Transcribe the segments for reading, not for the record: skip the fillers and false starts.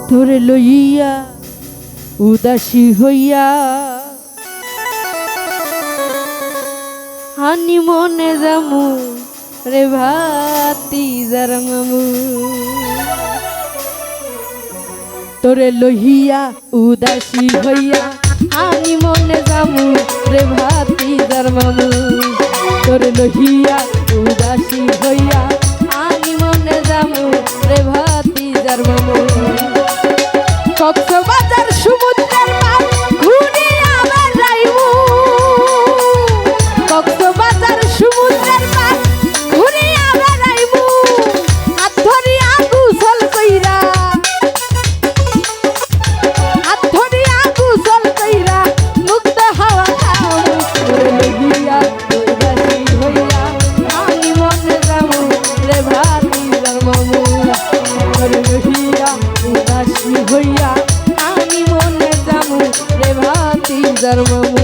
তোরে লইয়া উদাসী হইয়া হানি মনে যামু রে ভাতিজার মামু তোরে লইয়া উদাসী হইয়া হানি মনে যামু রে ভাতিজার মামু তোরে লইয়া উদাসী হইয়া হানি মনে যামু রে ভাতিজার মামু কক্সবাজার সমুদ্রের পার ঘুরিয়া বেড়াইমু কক্সবাজার সমুদ্রের পার ঘুরিয়া বেড়াইমু হাত ধরিয়া গোসল কইরা হাত ধরিয়া গোসল কইরা মুক্ত হাওয়া খামু তোরে লইয়া উদাসী হইয়া আমি মনে যামু রে ভাতিজার মামু তোরে লইয়া উদাসী হইয়া আমি মনে যামু রে ভাতিজার মামু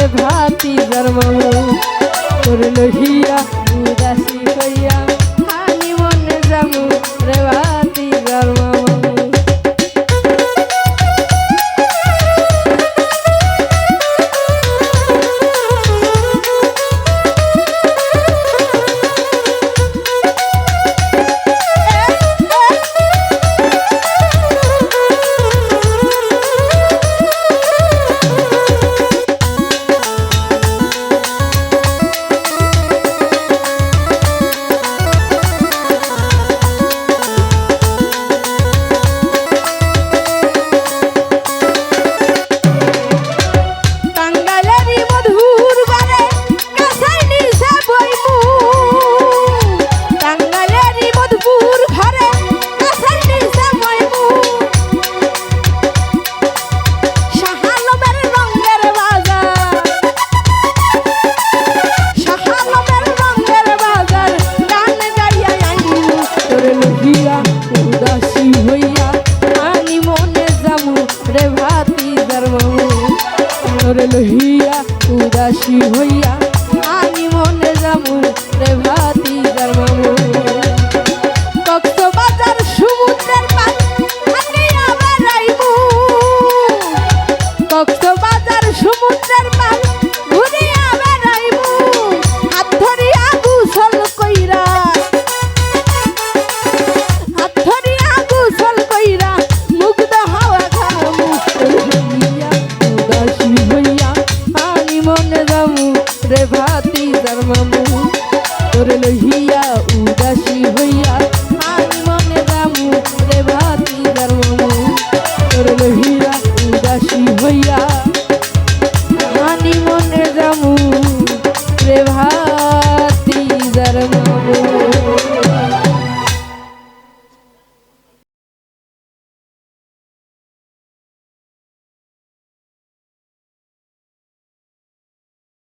ভাতিজার মামু তোরে লইয়া উদাসী হইয়া আমি মনে যামু রে ভাতিজার মামু উদাসী হইয়া আমি মনে যামু রে ভাতিজার মামু তোরে লইয়া উদাসী হইয়া আমি মনে যামু রে ভাতিজার মামু কক্সবাজার সমুদ্রের পার ঘুরিয়া বেড়াইমু কক্সবাজার সমুদ্রের পার ঘুরিয়া বেড়াইমু হাত ধরিয়া গোসল কইরা তোরে লইয়া উদাসী হইয়া আমি মনে যামু রে ভাতিজার মামু তোরে লইয়া উদাসী হইয়া আমি মনে যামু রে ভাই